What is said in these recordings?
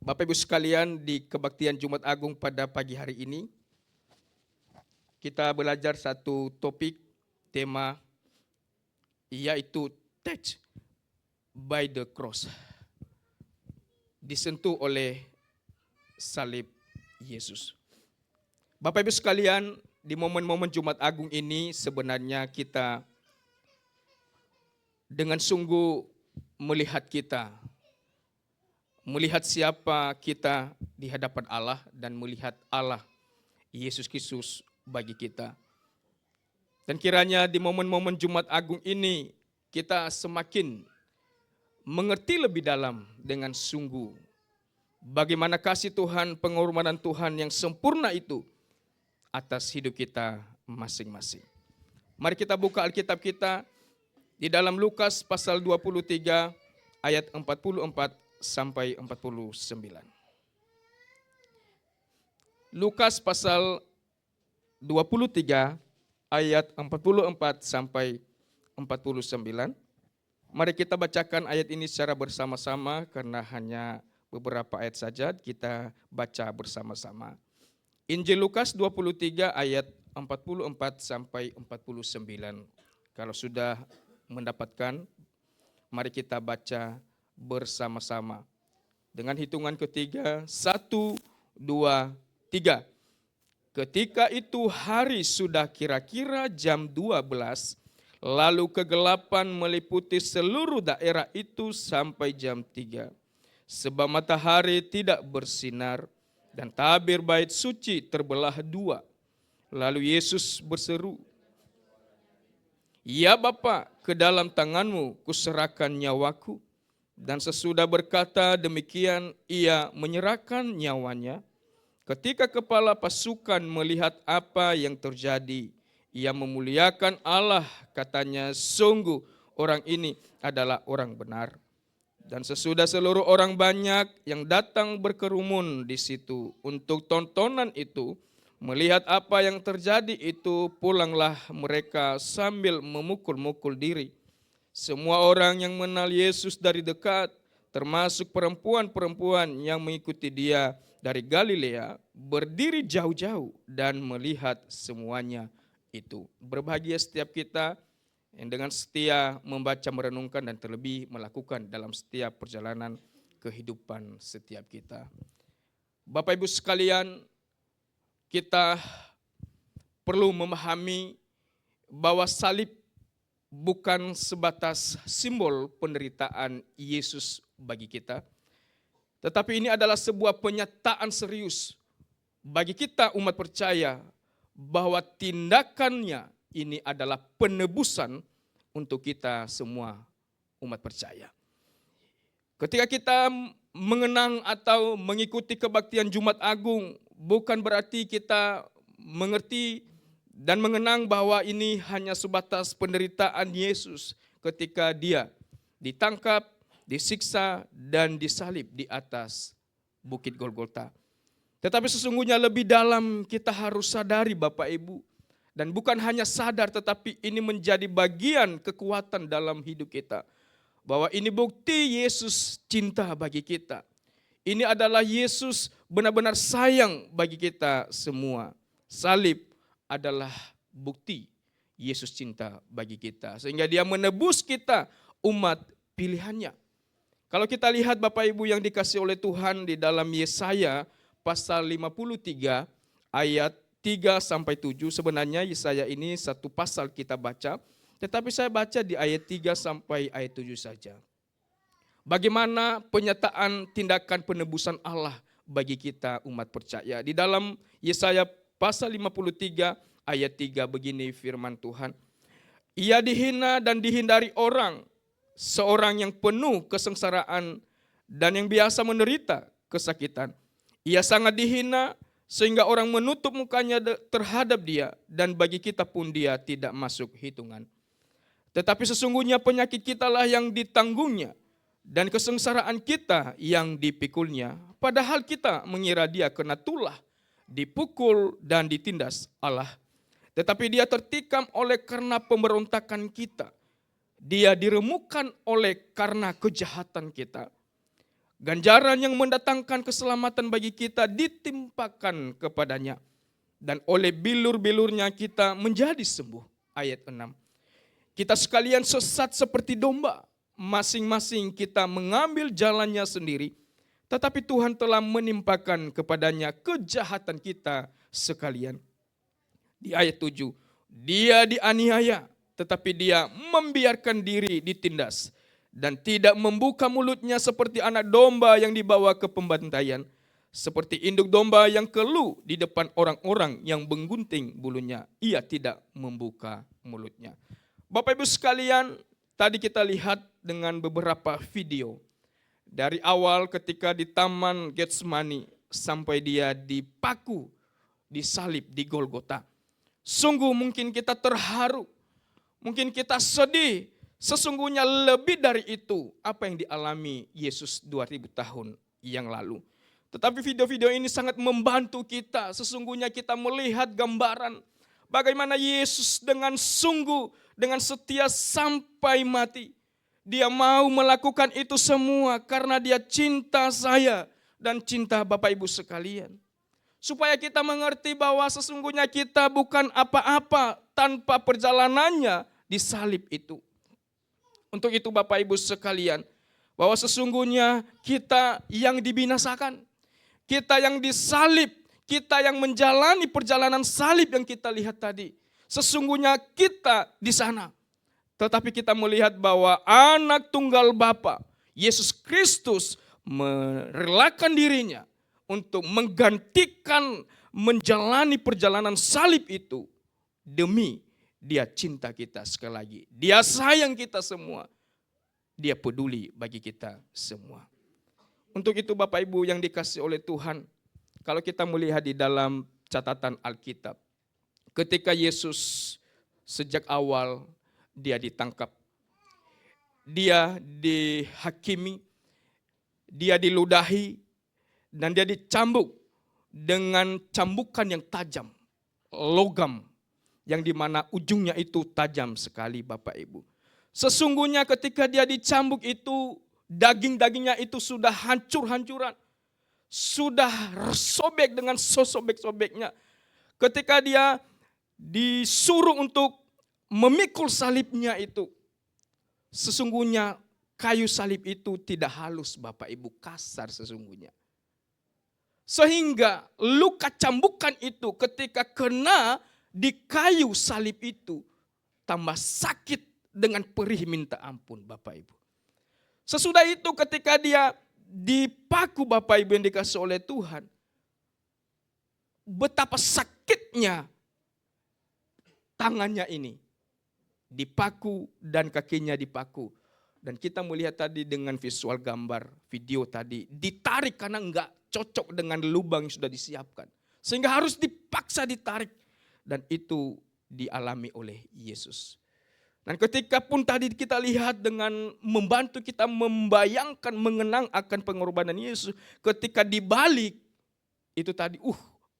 Bapak Ibu sekalian, di kebaktian Jumat Agung pada pagi hari ini, kita belajar satu topik, tema, yaitu touched by the cross. Disentuh oleh salib Yesus. Bapak Ibu sekalian, di momen-momen Jumat Agung ini sebenarnya kita dengan sungguh melihat siapa kita di hadapan Allah dan melihat Allah Yesus Kristus bagi kita. Dan kiranya di momen-momen Jumat Agung ini kita semakin mengerti lebih dalam dengan sungguh bagaimana kasih Tuhan, pengorbanan Tuhan yang sempurna itu atas hidup kita masing-masing. Mari kita buka Alkitab kita di dalam Lukas pasal 23 ayat 44 sampai 49. Lukas pasal 23 ayat 44 sampai 49. Mari kita bacakan ayat ini secara bersama-sama karena hanya beberapa ayat saja kita baca bersama-sama. Injil Lukas 23 ayat 44 sampai 49. Kalau sudah mendapatkan, mari kita baca bersama-sama. Dengan hitungan ketiga, 1, 2, 3. Ketika itu hari sudah kira-kira jam 12, lalu kegelapan meliputi seluruh daerah itu sampai jam 3. Sebab matahari tidak bersinar dan tabir bait suci terbelah dua. Lalu Yesus berseru, "Ya Bapa, ke dalam tanganmu kuserahkan nyawaku." Dan sesudah berkata demikian, ia menyerahkan nyawanya. Ketika kepala pasukan melihat apa yang terjadi, ia memuliakan Allah, katanya, "Sungguh orang ini adalah orang benar." Dan sesudah seluruh orang banyak yang datang berkerumun di situ untuk tontonan itu, melihat apa yang terjadi itu, pulanglah mereka sambil memukul-mukul diri. Semua orang yang mengenal Yesus dari dekat, termasuk perempuan-perempuan yang mengikuti dia dari Galilea, berdiri jauh-jauh dan melihat semuanya itu. Berbahagia setiap kita yang dengan setia membaca, merenungkan, dan terlebih melakukan dalam setiap perjalanan kehidupan setiap kita. Bapak Ibu sekalian, kita perlu memahami bahwa salib bukan sebatas simbol penderitaan Yesus bagi kita, tetapi ini adalah sebuah penyataan serius bagi kita umat percaya bahwa tindakannya ini adalah penebusan untuk kita semua umat percaya. Ketika kita mengenang atau mengikuti kebaktian Jumat Agung, bukan berarti kita mengerti dan mengenang bahwa ini hanya sebatas penderitaan Yesus ketika dia ditangkap, disiksa, dan disalib di atas Bukit Golgota. Tetapi sesungguhnya lebih dalam kita harus sadari Bapak Ibu, dan bukan hanya sadar tetapi ini menjadi bagian kekuatan dalam hidup kita. Bahwa ini bukti Yesus cinta bagi kita. Ini adalah Yesus benar-benar sayang bagi kita semua. Salib adalah bukti Yesus cinta bagi kita. Sehingga dia menebus kita umat pilihannya. Kalau kita lihat Bapak Ibu yang dikasih oleh Tuhan di dalam Yesaya pasal 53 ayat 3-7, sebenarnya Yesaya ini satu pasal kita baca, tetapi saya baca di ayat 3 sampai ayat 7 saja. Bagaimana penyataan tindakan penebusan Allah bagi kita umat percaya. Di dalam Yesaya pasal 53 ayat 3 begini firman Tuhan. Ia dihina dan dihindari orang, seorang yang penuh kesengsaraan dan yang biasa menderita kesakitan. Ia sangat dihina sehingga orang menutup mukanya terhadap dia, dan bagi kita pun dia tidak masuk hitungan. Tetapi sesungguhnya penyakit kitalah yang ditanggungnya, dan kesengsaraan kita yang dipikulnya. Padahal kita mengira dia kena tulah, dipukul dan ditindas Allah. Tetapi dia tertikam oleh karena pemberontakan kita. Dia diremukkan oleh karena kejahatan kita. Ganjaran yang mendatangkan keselamatan bagi kita ditimpakan kepadanya. Dan oleh bilur-bilurnya kita menjadi sembuh. Ayat 6. Kita sekalian sesat seperti domba. Masing-masing kita mengambil jalannya sendiri. Tetapi Tuhan telah menimpakan kepadanya kejahatan kita sekalian. Di ayat 7. Dia dianiaya, tetapi dia membiarkan diri ditindas. Dan tidak membuka mulutnya seperti anak domba yang dibawa ke pembantaian. Seperti induk domba yang keluh di depan orang-orang yang menggunting bulunya. Ia tidak membuka mulutnya. Bapak Ibu sekalian, tadi kita lihat dengan beberapa video. Dari awal ketika di Taman Getsemani sampai dia dipaku, disalib di Golgota. Sungguh mungkin kita terharu, mungkin kita sedih. Sesungguhnya lebih dari itu apa yang dialami Yesus 2000 tahun yang lalu. Tetapi video-video ini sangat membantu kita. Sesungguhnya kita melihat gambaran bagaimana Yesus dengan sungguh, dengan setia sampai mati. Dia mau melakukan itu semua karena dia cinta saya dan cinta Bapak Ibu sekalian. Supaya kita mengerti bahwa sesungguhnya kita bukan apa-apa tanpa perjalanannya di salib itu. Untuk itu Bapak Ibu sekalian, bahwa sesungguhnya kita yang dibinasakan, kita yang disalib, kita yang menjalani perjalanan salib yang kita lihat tadi. Sesungguhnya kita di sana. Tetapi kita melihat bahwa anak tunggal Bapa, Yesus Kristus merelakan dirinya untuk menggantikan menjalani perjalanan salib itu demi dia cinta kita sekali lagi. Dia sayang kita semua. Dia peduli bagi kita semua. Untuk itu Bapak Ibu yang dikasihi oleh Tuhan, kalau kita melihat di dalam catatan Alkitab, ketika Yesus sejak awal dia ditangkap, dia dihakimi, dia diludahi, dan dia dicambuk dengan cambukan yang tajam, logam, yang dimana ujungnya itu tajam sekali Bapak Ibu. Sesungguhnya ketika dia dicambuk itu, daging-dagingnya itu sudah hancur-hancuran, sudah sobek dengan sosobek-sobeknya. Ketika dia disuruh untuk memikul salibnya itu, sesungguhnya kayu salib itu tidak halus Bapak Ibu, kasar sesungguhnya. Sehingga luka cambukan itu ketika kena di kayu salib itu tambah sakit dengan perih minta ampun Bapak Ibu. Sesudah itu ketika dia dipaku Bapak Ibu yang dikasih oleh Tuhan, betapa sakitnya tangannya ini dipaku dan kakinya dipaku. Dan kita melihat tadi dengan visual gambar, video tadi, ditarik karena enggak cocok dengan lubang yang sudah disiapkan. Sehingga harus dipaksa ditarik. Dan itu dialami oleh Yesus. Dan ketika pun tadi kita lihat dengan membantu kita membayangkan, mengenang akan pengorbanan Yesus. Ketika dibalik, itu tadi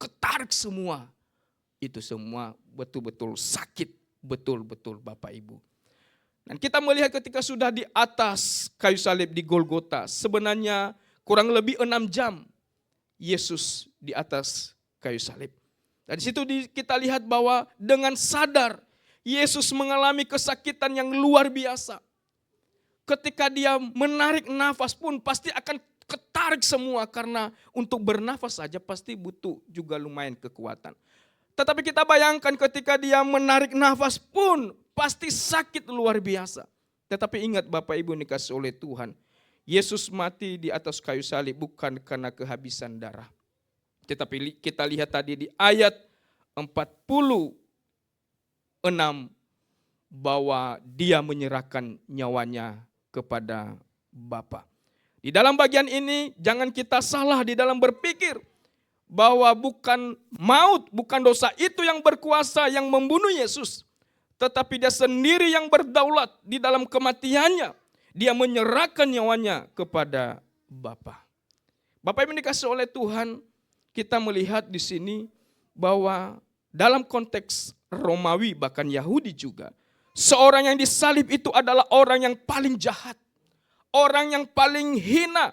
ketarik semua. Itu semua betul-betul sakit, betul-betul Bapak Ibu. Dan kita melihat ketika sudah di atas kayu salib di Golgota, sebenarnya kurang lebih 6 jam Yesus di atas kayu salib. Dan di situ kita lihat bahwa dengan sadar Yesus mengalami kesakitan yang luar biasa. Ketika dia menarik nafas pun pasti akan ketarik semua, karena untuk bernafas saja pasti butuh juga lumayan kekuatan. Tetapi kita bayangkan ketika dia menarik nafas pun pasti sakit luar biasa. Tetapi ingat Bapak Ibu dikasih oleh Tuhan, Yesus mati di atas kayu salib bukan karena kehabisan darah. Tetapi kita lihat tadi di ayat 46 bahwa dia menyerahkan nyawanya kepada Bapa. Di dalam bagian ini jangan kita salah di dalam berpikir bahwa bukan maut, bukan dosa itu yang berkuasa yang membunuh Yesus. Tetapi dia sendiri yang berdaulat di dalam kematiannya. Dia menyerahkan nyawanya kepada Bapa. Bapak Ibu dikasih oleh Tuhan, kita melihat di sini bahwa dalam konteks Romawi bahkan Yahudi juga, seorang yang disalib itu adalah orang yang paling jahat, orang yang paling hina.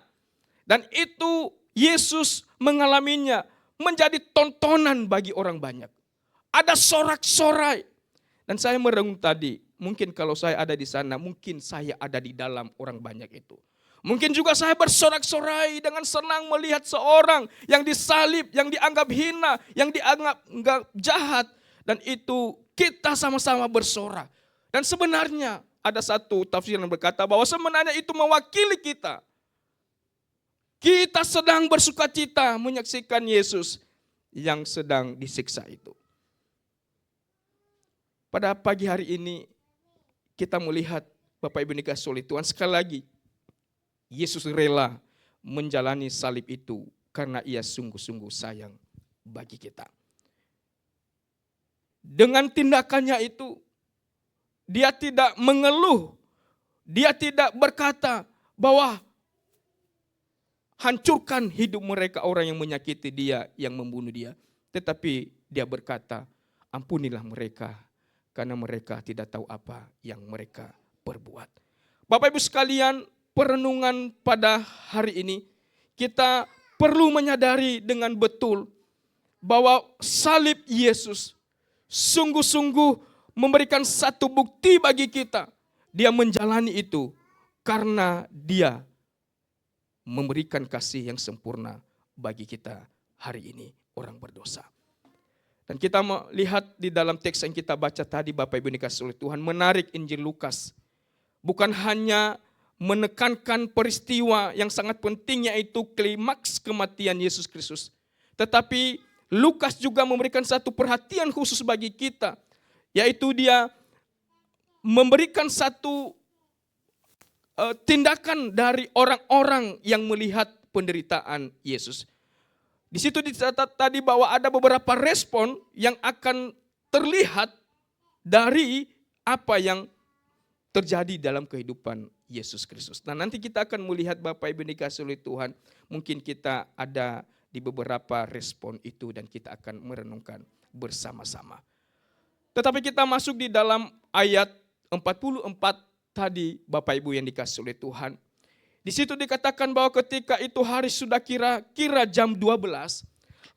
Dan itu Yesus mengalaminya menjadi tontonan bagi orang banyak. Ada sorak-sorai. Dan saya merenung tadi, mungkin kalau saya ada di sana, mungkin saya ada di dalam orang banyak itu. Mungkin juga saya bersorak-sorai dengan senang melihat seorang yang disalib, yang dianggap hina, yang dianggap jahat. Dan itu kita sama-sama bersorak. Dan sebenarnya ada satu tafsir yang berkata bahwa sebenarnya itu mewakili kita. Kita sedang bersukacita menyaksikan Yesus yang sedang disiksa itu. Pada pagi hari ini kita melihat Bapak Ibu dikasihi oleh Tuhan, sekali lagi Yesus rela menjalani salib itu karena ia sungguh-sungguh sayang bagi kita. Dengan tindakannya itu, dia tidak mengeluh, dia tidak berkata bahwa hancurkan hidup mereka orang yang menyakiti dia, yang membunuh dia. Tetapi dia berkata, ampunilah mereka, karena mereka tidak tahu apa yang mereka perbuat. Bapak Ibu sekalian, perenungan pada hari ini, kita perlu menyadari dengan betul bahwa salib Yesus sungguh-sungguh memberikan satu bukti bagi kita. Dia menjalani itu karena dia memberikan kasih yang sempurna bagi kita hari ini, orang berdosa. Dan kita melihat di dalam teks yang kita baca tadi, Bapak Ibu dikasihi oleh Tuhan, menarik Injil Lukas. Bukan hanya menekankan peristiwa yang sangat penting, yaitu klimaks kematian Yesus Kristus. Tetapi Lukas juga memberikan satu perhatian khusus bagi kita, yaitu dia memberikan satu tindakan dari orang-orang yang melihat penderitaan Yesus. Di situ dicatat tadi bahwa ada beberapa respon yang akan terlihat dari apa yang terjadi dalam kehidupan Yesus Kristus. Nah, nanti kita akan melihat Bapak Ibu dikasihi oleh Tuhan, mungkin kita ada di beberapa respon itu dan kita akan merenungkan bersama-sama. Tetapi kita masuk di dalam ayat 44 tadi, Bapak Ibu yang dikasihi oleh Tuhan. Di situ dikatakan bahwa ketika itu hari sudah kira-kira jam 12,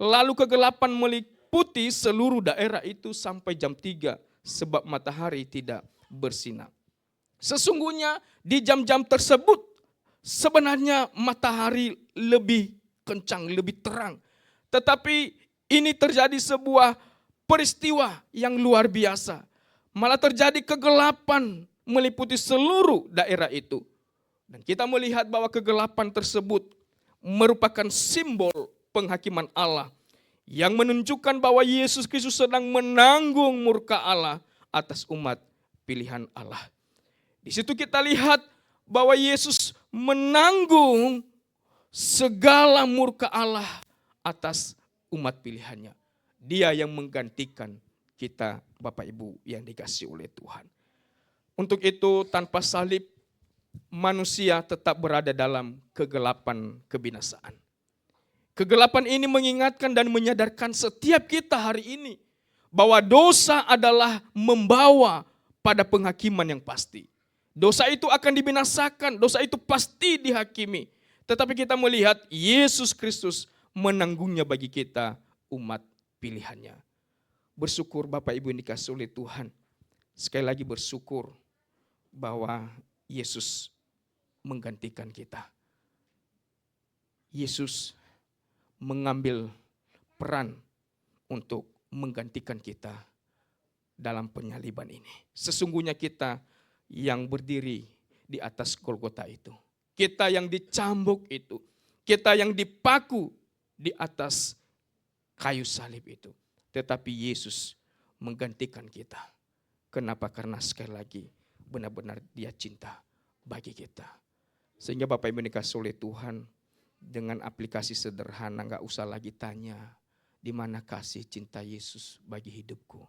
lalu kegelapan meliputi seluruh daerah itu sampai jam 3, sebab matahari tidak bersinar. Sesungguhnya di jam-jam tersebut sebenarnya matahari lebih kencang, lebih terang. Tetapi ini terjadi sebuah peristiwa yang luar biasa. Malah terjadi kegelapan meliputi seluruh daerah itu. Dan kita melihat bahwa kegelapan tersebut merupakan simbol penghakiman Allah yang menunjukkan bahwa Yesus Kristus sedang menanggung murka Allah atas umat pilihan Allah. Di situ kita lihat bahwa Yesus menanggung segala murka Allah atas umat pilihannya. Dia yang menggantikan kita, Bapak Ibu yang dikasihi oleh Tuhan. Untuk itu tanpa salib, manusia tetap berada dalam kegelapan kebinasaan. Kegelapan ini mengingatkan dan menyadarkan setiap kita hari ini bahwa dosa adalah membawa pada penghakiman yang pasti. Dosa itu akan dibinasakan, dosa itu pasti dihakimi. Tetapi kita melihat Yesus Kristus menanggungnya bagi kita, umat pilihannya. Bersyukur Bapak Ibu yang dikasihi oleh Tuhan. Sekali lagi bersyukur bahwa Yesus menggantikan kita. Yesus mengambil peran untuk menggantikan kita dalam penyaliban ini. Sesungguhnya kita yang berdiri di atas Golgota itu. Kita yang dicambuk itu. Kita yang dipaku di atas kayu salib itu. Tetapi Yesus menggantikan kita. Kenapa? Karena sekali lagi benar-benar dia cinta bagi kita. Sehingga Bapak Ibu dikasihi oleh Tuhan, dengan aplikasi sederhana gak usah lagi tanya, di mana kasih cinta Yesus bagi hidupku.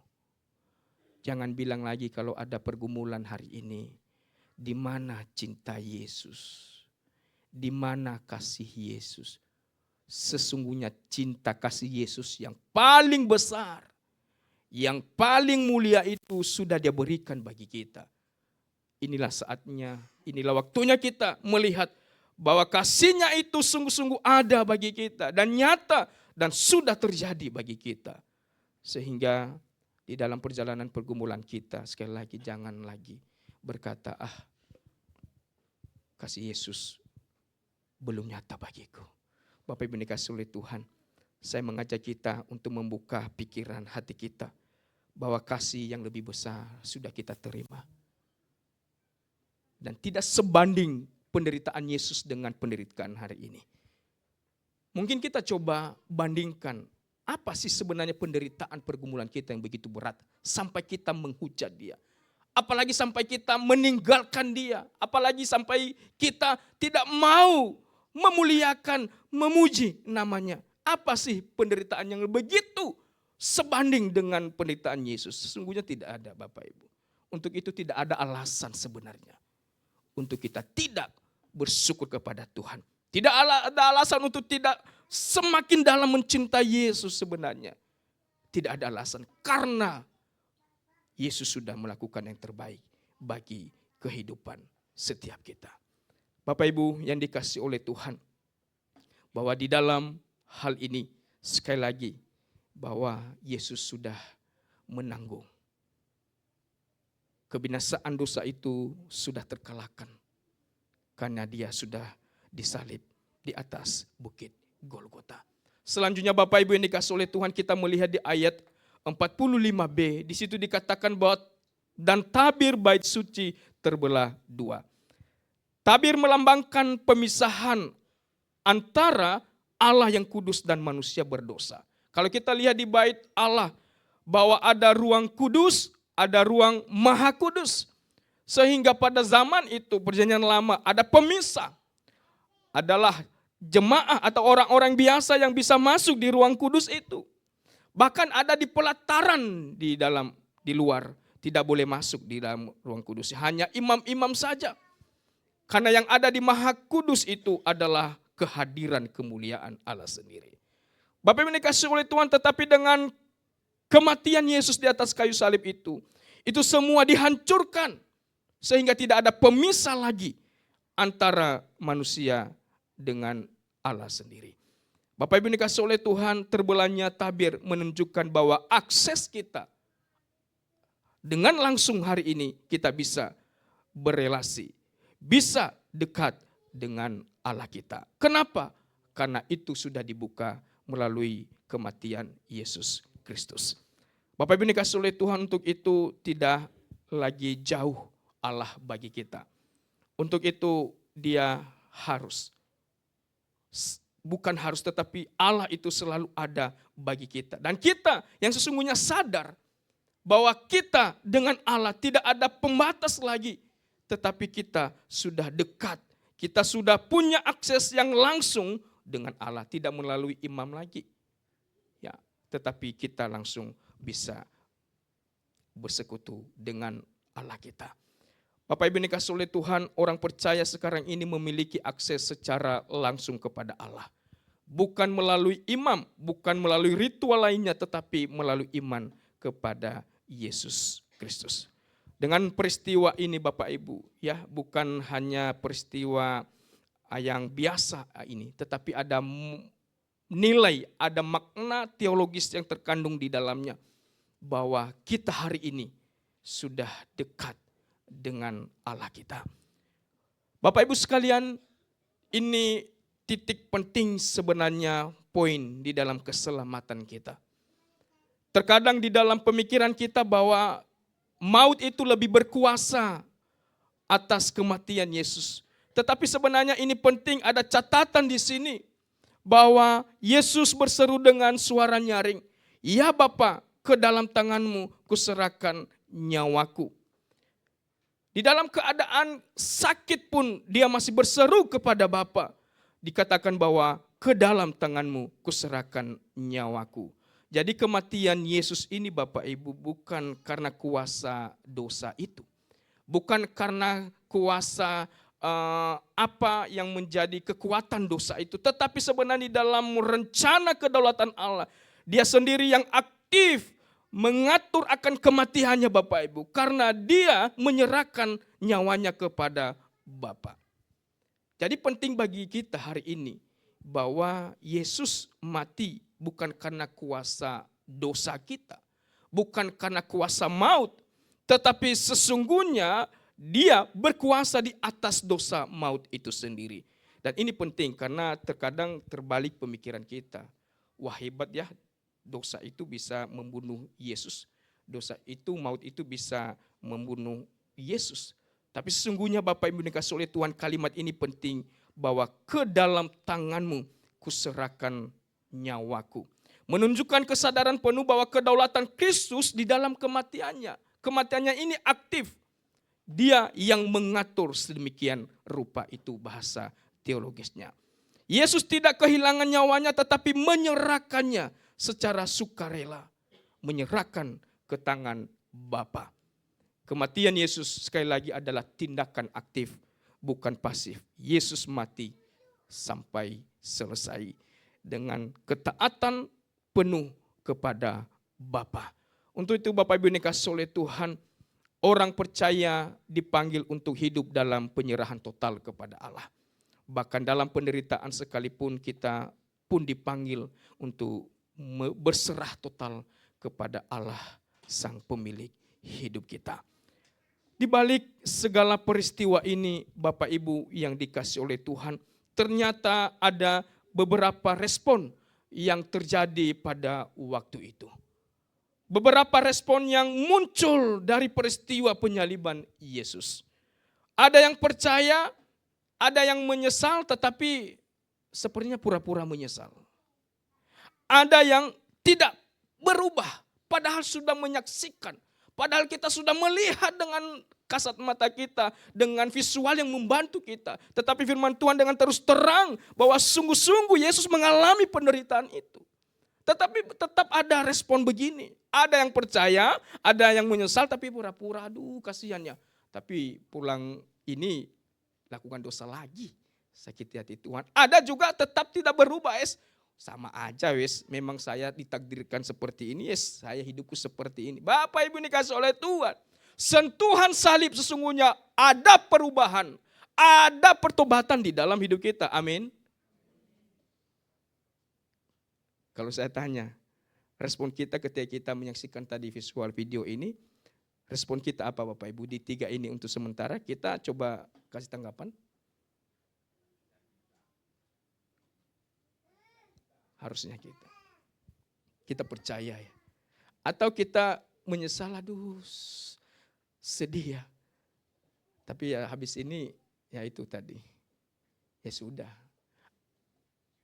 Jangan bilang lagi kalau ada pergumulan hari ini, di mana cinta Yesus, di mana kasih Yesus. Sesungguhnya cinta kasih Yesus yang paling besar, yang paling mulia itu sudah dia berikan bagi kita. Inilah saatnya, inilah waktunya kita melihat bahwa kasih-Nya itu sungguh-sungguh ada bagi kita dan nyata dan sudah terjadi bagi kita. Sehingga di dalam perjalanan pergumulan kita sekali lagi jangan lagi berkata, kasih Yesus belum nyata bagiku. Bapak Ibu dikasihi oleh Tuhan, saya mengajak kita untuk membuka pikiran hati kita bahwa kasih yang lebih besar sudah kita terima. Dan tidak sebanding penderitaan Yesus dengan penderitaan hari ini. Mungkin kita coba bandingkan, apa sih sebenarnya penderitaan pergumulan kita yang begitu berat sampai kita menghujat Dia. Apalagi sampai kita meninggalkan Dia. Apalagi sampai kita tidak mau memuliakan, memuji namanya. Apa sih penderitaan yang begitu sebanding dengan penderitaan Yesus? Sesungguhnya tidak ada, Bapak Ibu. Untuk itu tidak ada alasan sebenarnya untuk kita tidak bersyukur kepada Tuhan. Tidak ada alasan untuk tidak semakin dalam mencintai Yesus sebenarnya. Tidak ada alasan karena Yesus sudah melakukan yang terbaik bagi kehidupan setiap kita. Bapak Ibu yang dikasihi oleh Tuhan, bahwa di dalam hal ini sekali lagi bahwa Yesus sudah menanggung. Kebinasaan dosa itu sudah terkalahkan karena Dia sudah disalib di atas bukit Golgota. Selanjutnya Bapak Ibu yang dikasihi oleh Tuhan, kita melihat di ayat 45b, di situ dikatakan bahwa dan tabir bait suci terbelah dua. Tabir melambangkan pemisahan antara Allah yang kudus dan manusia berdosa. Kalau kita lihat di bait Allah bahwa ada ruang kudus, ada ruang maha kudus. Sehingga pada zaman itu perjanjian lama ada pemisah. Adalah jemaah atau orang-orang biasa yang bisa masuk di ruang kudus itu. Bahkan ada di pelataran di luar, tidak boleh masuk di dalam ruang kudus. Hanya imam-imam saja. Karena yang ada di maha kudus itu adalah kehadiran kemuliaan Allah sendiri. Bapak Ibu dikasihi oleh Tuhan, tetapi dengan kematian Yesus di atas kayu salib itu semua dihancurkan. Sehingga tidak ada pemisah lagi antara manusia dengan Allah sendiri. Bapak Ibu dikasihi oleh Tuhan, terbelahnya tabir menunjukkan bahwa akses kita dengan langsung hari ini kita bisa berelasi, bisa dekat dengan Allah kita. Kenapa? Karena itu sudah dibuka melalui kematian Yesus Kristus. Bapak Ibu dikasihi oleh Tuhan, untuk itu tidak lagi jauh Allah bagi kita. Untuk itu Dia harus, bukan harus, tetapi Allah itu selalu ada bagi kita. Dan kita yang sesungguhnya sadar bahwa kita dengan Allah tidak ada pembatas lagi. Tetapi kita sudah dekat. Kita sudah punya akses yang langsung dengan Allah. Tidak melalui imam lagi. Ya, tetapi kita langsung bisa bersekutu dengan Allah kita. Bapak Ibu dikasihi oleh Tuhan, orang percaya sekarang ini memiliki akses secara langsung kepada Allah. Bukan melalui imam, bukan melalui ritual lainnya, tetapi melalui iman kepada Yesus Kristus. Dengan peristiwa ini Bapak Ibu, ya, bukan hanya peristiwa yang biasa ini, tetapi ada nilai, ada makna teologis yang terkandung di dalamnya. Bahwa kita hari ini sudah dekat dengan Allah kita. Bapak Ibu sekalian, ini titik penting sebenarnya poin di dalam keselamatan kita. Terkadang di dalam pemikiran kita bahwa maut itu lebih berkuasa atas kematian Yesus. Tetapi sebenarnya ini penting, ada catatan di sini bahwa Yesus berseru dengan suara nyaring, "Ya Bapa, ke dalam tangan-Mu kuserahkan nyawaku." Di dalam keadaan sakit pun dia masih berseru kepada Bapa. Dikatakan bahwa ke dalam tangan-Mu kuserahkan nyawaku. Jadi kematian Yesus ini Bapak Ibu bukan karena kuasa dosa itu. Bukan karena kuasa apa yang menjadi kekuatan dosa itu. Tetapi sebenarnya di dalam rencana kedaulatan Allah, Dia sendiri yang aktif mengatur akan kematiannya Bapak Ibu. Karena Dia menyerahkan nyawanya kepada Bapa. Jadi penting bagi kita hari ini bahwa Yesus mati bukan karena kuasa dosa kita, bukan karena kuasa maut, tetapi sesungguhnya Dia berkuasa di atas dosa maut itu sendiri. Dan ini penting karena terkadang terbalik pemikiran kita. Wah, hebat ya, dosa itu bisa membunuh Yesus. Dosa itu, maut itu bisa membunuh Yesus. Tapi sesungguhnya Bapak Ibu dikasih oleh Tuhan, kalimat ini penting, bahwa ke dalam tanganmu kuserahkan nyawaku. Menunjukkan kesadaran penuh bahwa kedaulatan Kristus di dalam kematiannya. Kematiannya ini aktif. Dia yang mengatur sedemikian rupa, itu bahasa teologisnya. Yesus tidak kehilangan nyawanya tetapi menyerahkannya secara sukarela. Menyerahkan ke tangan Bapa. Kematian Yesus sekali lagi adalah tindakan aktif, bukan pasif. Yesus mati sampai selesai dengan ketaatan penuh kepada Bapa. Untuk itu Bapak Ibu dikasih oleh Tuhan, orang percaya dipanggil untuk hidup dalam penyerahan total kepada Allah. Bahkan dalam penderitaan sekalipun kita pun dipanggil untuk berserah total kepada Allah Sang Pemilik hidup kita. Di balik segala peristiwa ini Bapak Ibu yang dikasih oleh Tuhan, ternyata ada beberapa respon yang terjadi pada waktu itu. Beberapa respon yang muncul dari peristiwa penyaliban Yesus. Ada yang percaya, ada yang menyesal tetapi sepertinya pura-pura menyesal. Ada yang tidak berubah padahal sudah menyaksikan. Padahal kita sudah melihat dengan kasat mata kita, dengan visual yang membantu kita. Tetapi firman Tuhan dengan terus terang bahwa sungguh-sungguh Yesus mengalami penderitaan itu. Tetapi tetap ada respon begini. Ada yang percaya, ada yang menyesal tapi pura-pura, aduh kasihannya. Tapi pulang ini lakukan dosa lagi. Sakiti hati Tuhan. Ada juga tetap tidak berubah, sama aja wes, memang saya ditakdirkan seperti ini, saya hidupku seperti ini. Bapak Ibu dikasih oleh Tuhan, sentuhan salib sesungguhnya ada perubahan, ada pertobatan di dalam hidup kita. Amin. Kalau saya tanya, respon kita ketika kita menyaksikan tadi visual video ini, respon kita apa Bapak Ibu di 3 ini untuk sementara? Kita coba kasih tanggapan. Harusnya kita percaya ya. Atau kita menyesal, aduh sedih ya. Tapi ya habis ini ya itu tadi. Ya sudah.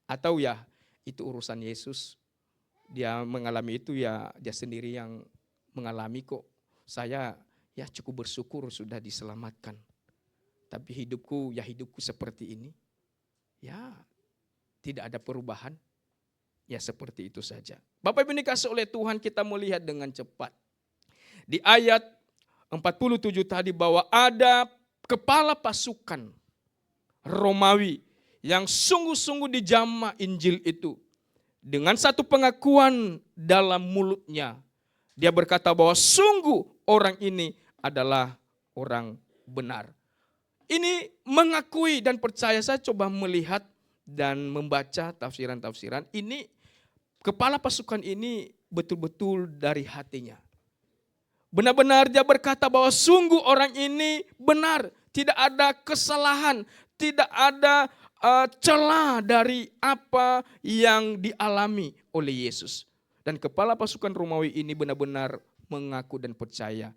Atau ya itu urusan Yesus. Dia mengalami itu ya dia sendiri yang mengalami kok. Saya ya cukup bersyukur sudah diselamatkan. Tapi hidupku seperti ini. Ya tidak ada perubahan. Ya seperti itu saja. Bapak Ibu dikasih oleh Tuhan, kita melihat dengan cepat. Di ayat 47 tadi bahwa ada kepala pasukan Romawi yang sungguh-sungguh dijamah Injil itu. Dengan satu pengakuan dalam mulutnya. Dia berkata bahwa sungguh orang ini adalah orang benar. Ini mengakui dan percaya. Saya coba melihat dan membaca tafsiran-tafsiran. Ini kepala pasukan ini betul-betul dari hatinya. Benar-benar dia berkata bahwa sungguh orang ini benar. Tidak ada kesalahan, tidak ada celah dari apa yang dialami oleh Yesus. Dan kepala pasukan Romawi ini benar-benar mengaku dan percaya.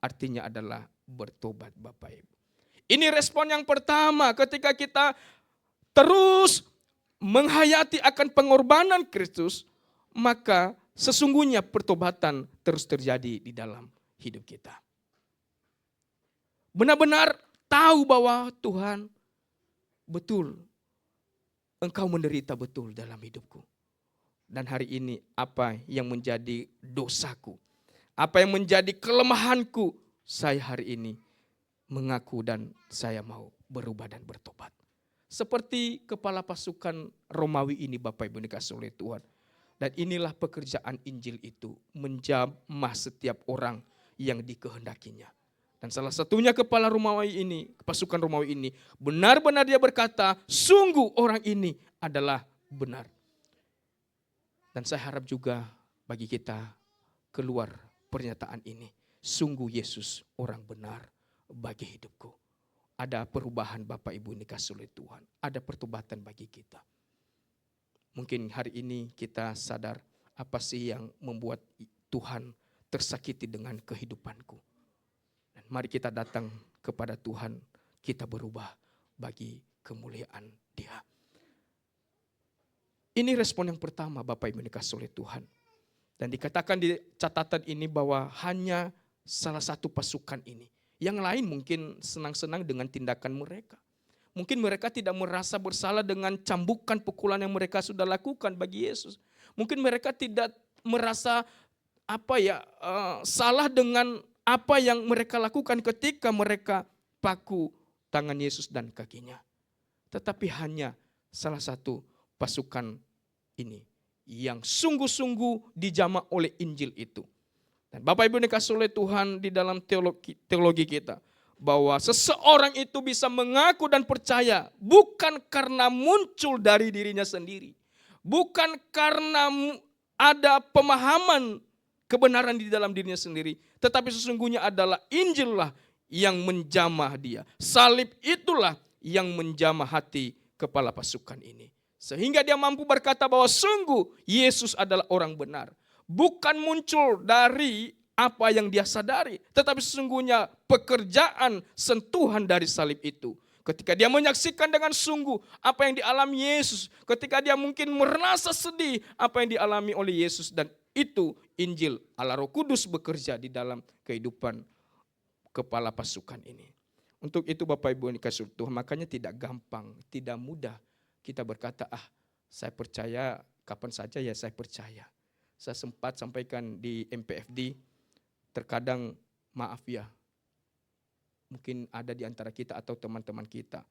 Artinya adalah bertobat Bapak Ibu. Ini respon yang pertama ketika kita terus menghayati akan pengorbanan Kristus, maka sesungguhnya pertobatan terus terjadi di dalam hidup kita. Benar-benar tahu bahwa Tuhan betul, Engkau menderita betul dalam hidupku. Dan hari ini apa yang menjadi dosaku, apa yang menjadi kelemahanku, saya hari ini mengaku dan saya mau berubah dan bertobat. Seperti kepala pasukan Romawi ini Bapak Ibu dikasih oleh Tuhan. Dan inilah pekerjaan Injil itu, menjamah setiap orang yang dikehendakinya. Dan salah satunya kepala Romawi ini, pasukan Romawi ini, benar-benar dia berkata, sungguh orang ini adalah benar. Dan saya harap juga bagi kita keluar pernyataan ini. Sungguh Yesus orang benar bagi hidupku. Ada perubahan Bapak Ibu ini kasih oleh Tuhan. Ada pertobatan bagi kita. Mungkin hari ini kita sadar apa sih yang membuat Tuhan tersakiti dengan kehidupanku. Dan mari kita datang kepada Tuhan, kita berubah bagi kemuliaan Dia. Ini respon yang pertama Bapak Ibu dikasih oleh Tuhan. Dan dikatakan di catatan ini bahwa hanya salah satu pasukan ini. Yang lain mungkin senang-senang dengan tindakan mereka. Mungkin mereka tidak merasa bersalah dengan cambukan pukulan yang mereka sudah lakukan bagi Yesus. Mungkin mereka tidak merasa salah dengan apa yang mereka lakukan ketika mereka paku tangan Yesus dan kakinya. Tetapi hanya salah satu pasukan ini yang sungguh-sungguh dijamah oleh Injil itu. Dan Bapak Ibu dikasih oleh Tuhan di dalam teologi kita, bahwa seseorang itu bisa mengaku dan percaya bukan karena muncul dari dirinya sendiri. Bukan karena ada pemahaman kebenaran di dalam dirinya sendiri. Tetapi sesungguhnya adalah Injil lah yang menjamah dia. Salib itulah yang menjamah hati kepala pasukan ini. Sehingga dia mampu berkata bahwa sungguh Yesus adalah orang benar. Bukan muncul dari apa yang dia sadari, tetapi sesungguhnya pekerjaan sentuhan dari salib itu. Ketika dia menyaksikan dengan sungguh apa yang dialami Yesus, ketika dia mungkin merasa sedih apa yang dialami oleh Yesus, dan itu Injil Allah Roh Kudus bekerja di dalam kehidupan kepala pasukan ini. Untuk itu Bapak Ibu yang dikasihi Tuhan, makanya tidak gampang, tidak mudah kita berkata, saya percaya kapan saja ya saya percaya. Saya sempat sampaikan di MPFD, terkadang maaf ya, mungkin ada di antara kita atau teman-teman kita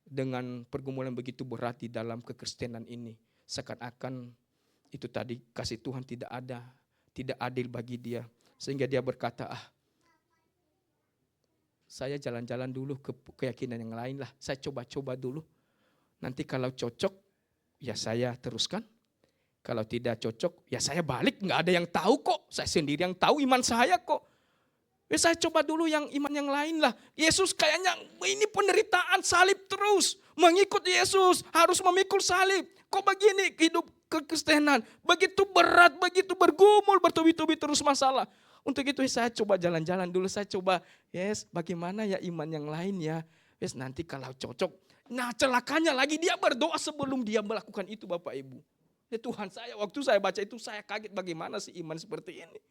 dengan pergumulan begitu berat di dalam kekristenan ini, seakan-akan itu tadi kasih Tuhan tidak ada, tidak adil bagi dia, sehingga dia berkata, saya jalan-jalan dulu ke keyakinan yang lain lah, saya coba-coba dulu, nanti kalau cocok ya saya teruskan. Kalau tidak cocok, ya saya balik, nggak ada yang tahu kok. Saya sendiri yang tahu iman saya kok. Ya saya coba dulu yang iman yang lain lah. Yesus kayaknya ini penderitaan salib terus. Mengikut Yesus harus memikul salib. Kok begini hidup kekristenan? Begitu berat, begitu bergumul, bertubi-tubi terus masalah. Untuk itu saya coba jalan-jalan dulu. Saya coba, bagaimana ya iman yang lain ya. Nanti kalau cocok. Nah celakanya lagi dia berdoa sebelum dia melakukan itu Bapak Ibu. Ya Tuhan saya, waktu saya baca itu saya kaget bagaimana sih iman seperti ini.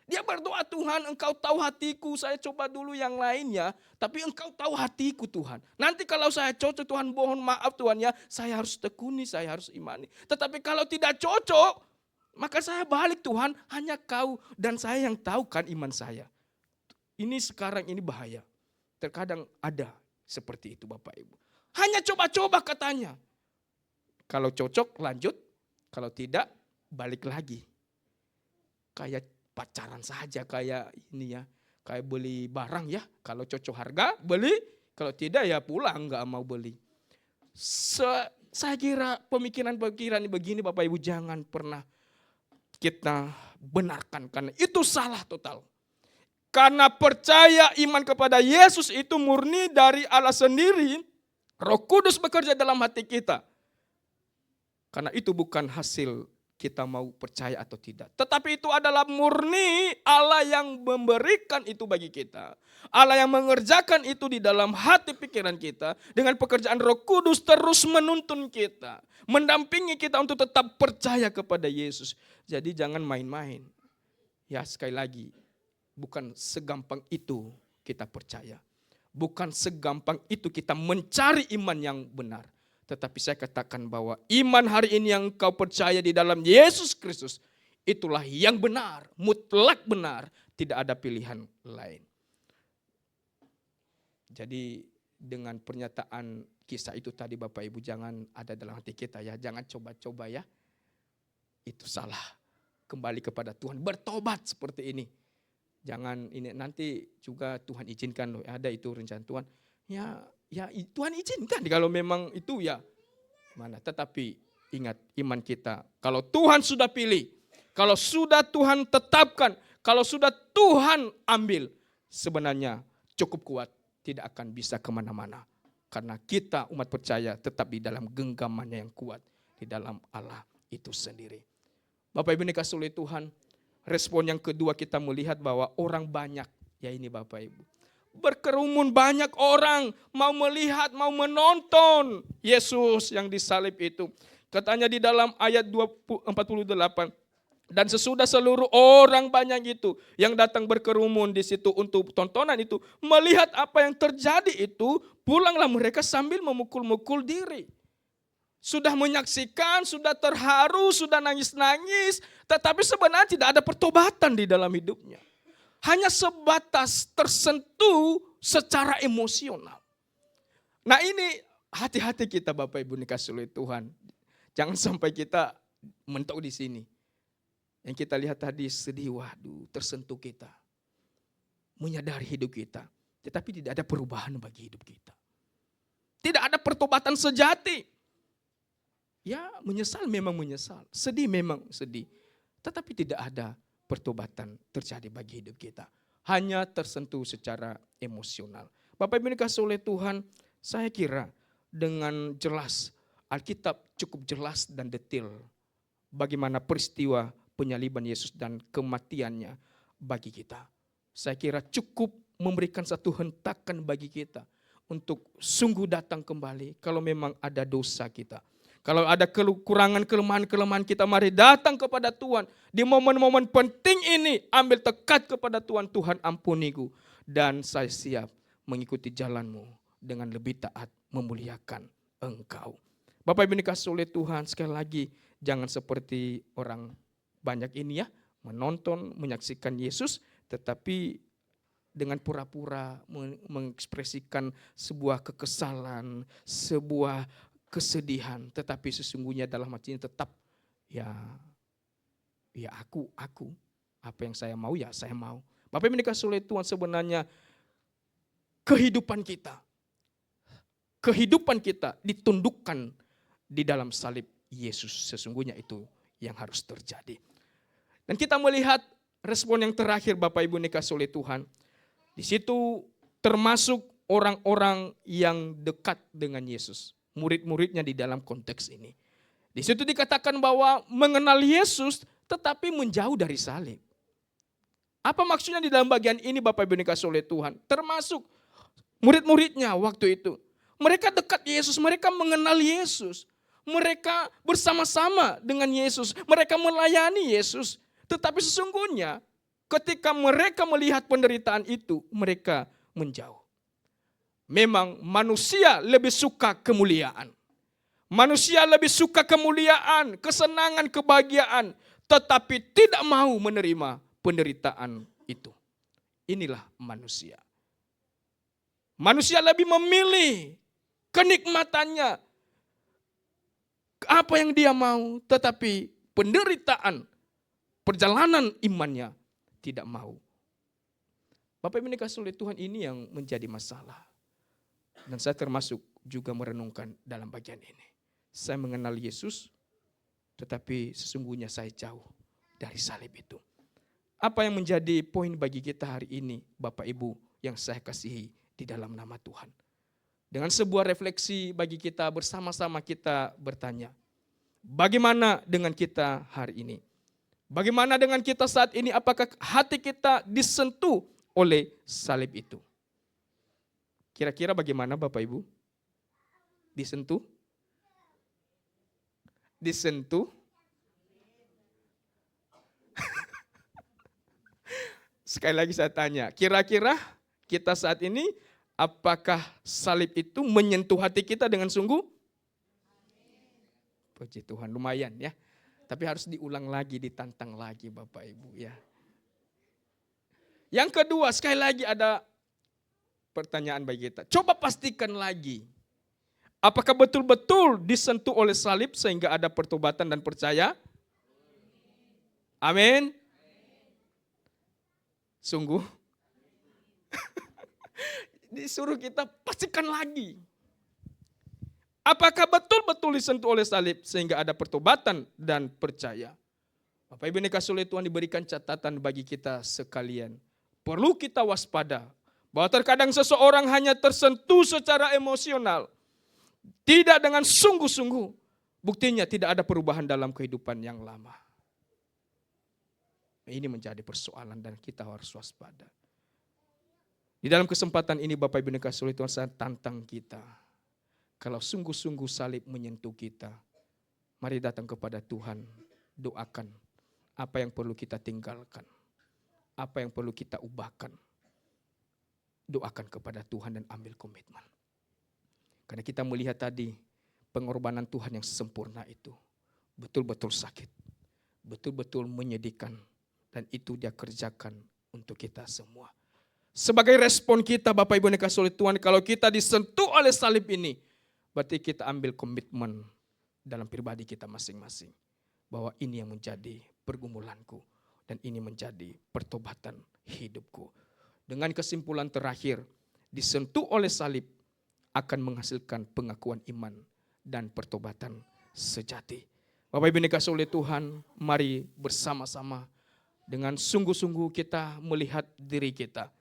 Dia berdoa, Tuhan engkau tahu hatiku, saya coba dulu yang lainnya. Tapi engkau tahu hatiku Tuhan. Nanti kalau saya cocok Tuhan, mohon maaf Tuhan ya, saya harus tekuni, saya harus imani. Tetapi kalau tidak cocok, maka saya balik Tuhan, hanya kau dan saya yang tahu kan iman saya. Ini sekarang ini bahaya. Terkadang ada seperti itu Bapak Ibu. Hanya coba-coba katanya. Kalau cocok lanjut. Kalau tidak, balik lagi. Kayak pacaran saja, kayak ini ya. Kayak beli barang ya. Kalau cocok harga, beli. Kalau tidak ya pulang, nggak mau beli. Saya kira pemikiran-pemikiran begini Bapak Ibu jangan pernah kita benarkan. Karena itu salah total. Karena percaya iman kepada Yesus itu murni dari Allah sendiri. Roh Kudus bekerja dalam hati kita. Karena itu bukan hasil kita mau percaya atau tidak. Tetapi itu adalah murni Allah yang memberikan itu bagi kita. Allah yang mengerjakan itu di dalam hati pikiran kita. Dengan pekerjaan Roh Kudus terus menuntun kita. Mendampingi kita untuk tetap percaya kepada Yesus. Jadi jangan main-main. Ya sekali lagi, bukan segampang itu kita percaya. Bukan segampang itu kita mencari iman yang benar. Tetapi saya katakan bahwa iman hari ini yang kau percaya di dalam Yesus Kristus, itulah yang benar, mutlak benar, tidak ada pilihan lain. Jadi dengan pernyataan kisah itu tadi Bapak Ibu jangan ada dalam hati kita ya, jangan coba-coba ya. Itu salah. Kembali kepada Tuhan, bertobat seperti ini. Jangan ini nanti juga Tuhan izinkan loh, ada itu rencana Tuhan. Ya Tuhan izinkan kalau memang itu ya mana. Tetapi ingat iman kita. Kalau Tuhan sudah pilih, kalau sudah Tuhan tetapkan, kalau sudah Tuhan ambil, sebenarnya cukup kuat, tidak akan bisa kemana-mana. Karena kita umat percaya tetap di dalam genggamannya yang kuat, di dalam Allah itu sendiri. Bapak Ibu dikasihi oleh Tuhan, respon yang kedua kita melihat bahwa orang banyak, ya ini Bapak Ibu. Berkerumun banyak orang mau melihat, mau menonton Yesus yang disalib itu. Katanya di dalam ayat 48, dan sesudah seluruh orang banyak itu yang datang berkerumun di situ untuk tontonan itu, melihat apa yang terjadi itu, pulanglah mereka sambil memukul-mukul diri. Sudah menyaksikan, sudah terharu, sudah nangis-nangis, tetapi sebenarnya tidak ada pertobatan di dalam hidupnya. Hanya sebatas tersentuh secara emosional. Nah ini hati-hati kita Bapak Ibu dikasihi oleh Tuhan. Jangan sampai kita mentok di sini. Yang kita lihat tadi sedih, waduh tersentuh kita. Menyadari hidup kita. Tetapi tidak ada perubahan bagi hidup kita. Tidak ada pertobatan sejati. Ya menyesal memang menyesal, sedih memang sedih. Tetapi tidak ada pertobatan terjadi bagi hidup kita. Hanya tersentuh secara emosional. Bapak Ibu dikasihi oleh Tuhan, saya kira dengan jelas Alkitab cukup jelas dan detail bagaimana peristiwa penyaliban Yesus dan kematiannya bagi kita. Saya kira cukup memberikan satu hentakan bagi kita untuk sungguh datang kembali kalau memang ada dosa kita. Kalau ada kekurangan, kelemahan-kelemahan kita, mari datang kepada Tuhan. Di momen-momen penting ini, ambil tekad kepada Tuhan. Tuhan ampuniku, dan saya siap mengikuti jalanmu dengan lebih taat memuliakan Engkau. Bapak Ibu dikasihi oleh Tuhan, sekali lagi jangan seperti orang banyak ini ya, menonton, menyaksikan Yesus, tetapi dengan pura-pura mengekspresikan sebuah kekesalan, sebuah kesedihan, tetapi sesungguhnya dalam hati ini tetap ya aku apa yang saya mau ya saya mau. Bapak Ibu dikasihi oleh Tuhan, sebenarnya kehidupan kita ditundukkan di dalam salib Yesus, sesungguhnya itu yang harus terjadi. Dan kita melihat respon yang terakhir Bapak Ibu dikasihi oleh Tuhan, di situ termasuk orang-orang yang dekat dengan Yesus. Murid-muridnya di dalam konteks ini. Di situ dikatakan bahwa mengenal Yesus tetapi menjauh dari salib. Apa maksudnya di dalam bagian ini Bapak Ibu dikasihi oleh Tuhan? Termasuk murid-muridnya waktu itu. Mereka dekat Yesus, mereka mengenal Yesus. Mereka bersama-sama dengan Yesus, mereka melayani Yesus. Tetapi sesungguhnya ketika mereka melihat penderitaan itu, mereka menjauh. Memang manusia lebih suka kemuliaan. Manusia lebih suka kemuliaan, kesenangan, kebahagiaan. Tetapi tidak mau menerima penderitaan itu. Inilah manusia. Manusia lebih memilih kenikmatannya. Apa yang dia mau, tetapi penderitaan, perjalanan imannya tidak mau. Bapak Ibu dikasihi oleh Tuhan, ini yang menjadi masalah. Dan saya termasuk juga merenungkan dalam bagian ini. Saya mengenal Yesus, tetapi sesungguhnya saya jauh dari salib itu. Apa yang menjadi poin bagi kita hari ini, Bapak Ibu yang saya kasihi di dalam nama Tuhan? Dengan sebuah refleksi bagi kita, bersama-sama kita bertanya, bagaimana dengan kita hari ini? Bagaimana dengan kita saat ini? Apakah hati kita disentuh oleh salib itu? Kira-kira bagaimana Bapak Ibu? Disentuh? Disentuh? Sekali lagi saya tanya, kira-kira kita saat ini apakah salib itu menyentuh hati kita dengan sungguh? Puji Tuhan, lumayan ya. Tapi harus diulang lagi, ditantang lagi Bapak Ibu ya. Yang kedua, sekali lagi ada pertanyaan bagi kita. Coba pastikan lagi. Apakah betul-betul disentuh oleh salib sehingga ada pertobatan dan percaya? Amin. Sungguh disuruh kita pastikan lagi. Apakah betul-betul disentuh oleh salib sehingga ada pertobatan dan percaya? Bapak Ibu yang dikasihi oleh Tuhan, diberikan catatan bagi kita sekalian. Perlu kita waspada bahwa terkadang seseorang hanya tersentuh secara emosional, tidak dengan sungguh-sungguh. Buktinya tidak ada perubahan dalam kehidupan yang lama. Ini menjadi persoalan dan kita harus waspada. Di dalam kesempatan ini Bapak Ibu yang dikasihi oleh Tuhan, saya tantang kita. Kalau sungguh-sungguh salib menyentuh kita, mari datang kepada Tuhan, doakan apa yang perlu kita tinggalkan, apa yang perlu kita ubahkan. Doakan kepada Tuhan dan ambil komitmen. Karena kita melihat tadi pengorbanan Tuhan yang sempurna itu betul-betul sakit, betul-betul menyedihkan, dan itu Dia kerjakan untuk kita semua. Sebagai respon kita Bapak Ibu yang dikasihi oleh Tuhan, kalau kita disentuh oleh salib ini, berarti kita ambil komitmen dalam pribadi kita masing-masing. Bahwa ini yang menjadi pergumulanku. Dan ini menjadi pertobatan hidupku. Dengan kesimpulan terakhir, disentuh oleh salib akan menghasilkan pengakuan iman dan pertobatan sejati. Bapak Ibu yang dikasihi oleh Tuhan, mari bersama-sama dengan sungguh-sungguh kita melihat diri kita.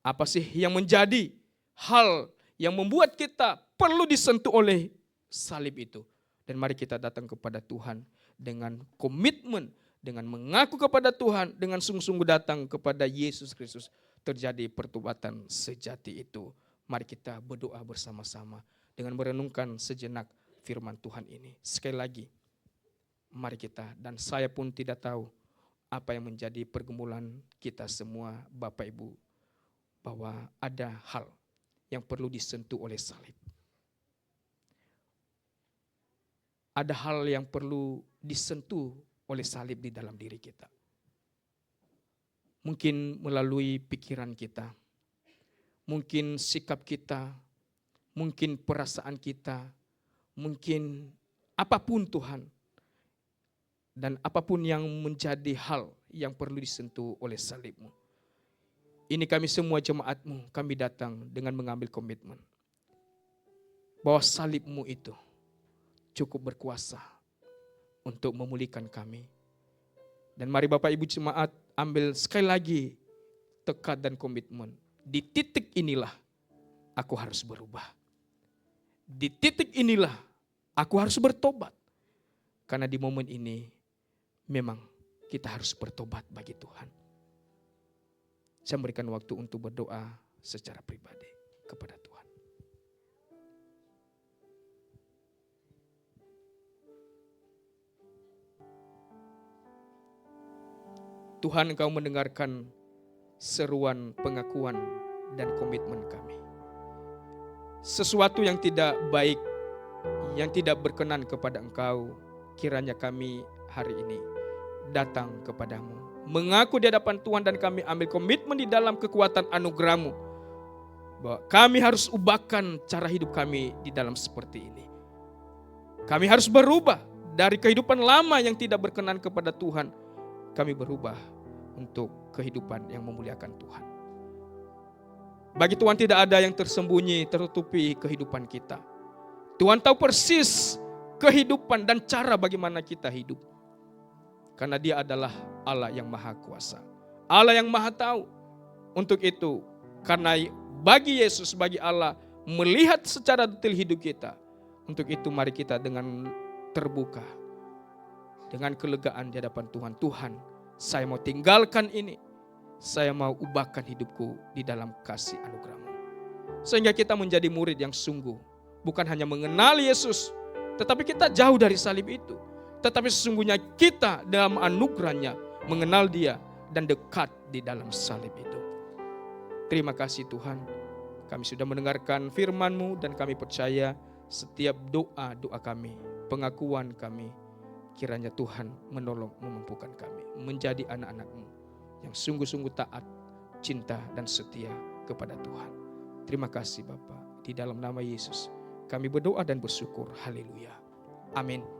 Apa sih yang menjadi hal yang membuat kita perlu disentuh oleh salib itu. Dan mari kita datang kepada Tuhan dengan komitmen, dengan mengaku kepada Tuhan, dengan sungguh-sungguh datang kepada Yesus Kristus. Terjadi pertobatan sejati itu. Mari kita berdoa bersama-sama dengan merenungkan sejenak firman Tuhan ini. Sekali lagi, mari kita, dan saya pun tidak tahu apa yang menjadi pergumulan kita semua Bapak Ibu, bahwa ada hal yang perlu disentuh oleh salib. Ada hal yang perlu disentuh oleh salib di dalam diri kita. Mungkin melalui pikiran kita, mungkin sikap kita, mungkin perasaan kita, mungkin apapun Tuhan. Dan apapun yang menjadi hal yang perlu disentuh oleh salib-Mu. Ini kami semua jemaat-Mu, kami datang dengan mengambil komitmen. Bahwa salib-Mu itu cukup berkuasa untuk memulihkan kami. Dan mari Bapak Ibu jemaat ambil sekali lagi tekad dan komitmen. Di titik inilah aku harus berubah. Di titik inilah aku harus bertobat. Karena di momen ini memang kita harus bertobat bagi Tuhan. Saya memberikan waktu untuk berdoa secara pribadi kepada Tuhan. Tuhan, Engkau mendengarkan seruan pengakuan dan komitmen kami. Sesuatu yang tidak baik, yang tidak berkenan kepada Engkau, kiranya kami hari ini datang kepadamu. Mengaku di hadapan Tuhan dan kami ambil komitmen di dalam kekuatan anugerah-Mu. Bahwa kami harus ubahkan cara hidup kami di dalam seperti ini. Kami harus berubah dari kehidupan lama yang tidak berkenan kepada Tuhan. Kami berubah untuk kehidupan yang memuliakan Tuhan. Bagi Tuhan tidak ada yang tersembunyi, tertutupi kehidupan kita. Tuhan tahu persis kehidupan dan cara bagaimana kita hidup. Karena Dia adalah Allah yang maha kuasa. Allah yang maha tahu. Untuk itu, karena bagi Yesus, bagi Allah, melihat secara detail hidup kita. Untuk itu mari kita dengan terbuka. Dengan kelegaan di hadapan Tuhan. Tuhan, saya mau tinggalkan ini. Saya mau ubahkan hidupku di dalam kasih anugerah-Mu. Sehingga kita menjadi murid yang sungguh. Bukan hanya mengenal Yesus. Tetapi kita jauh dari salib itu. Tetapi sesungguhnya kita dalam anugerahnya mengenal Dia dan dekat di dalam salib itu. Terima kasih Tuhan. Kami sudah mendengarkan firman-Mu dan kami percaya setiap doa-doa kami, pengakuan kami, kiranya Tuhan menolong memampukan kami menjadi anak-anak-Mu yang sungguh-sungguh taat, cinta dan setia kepada Tuhan. Terima kasih Bapa. Di dalam nama Yesus kami berdoa dan bersyukur. Haleluya. Amin.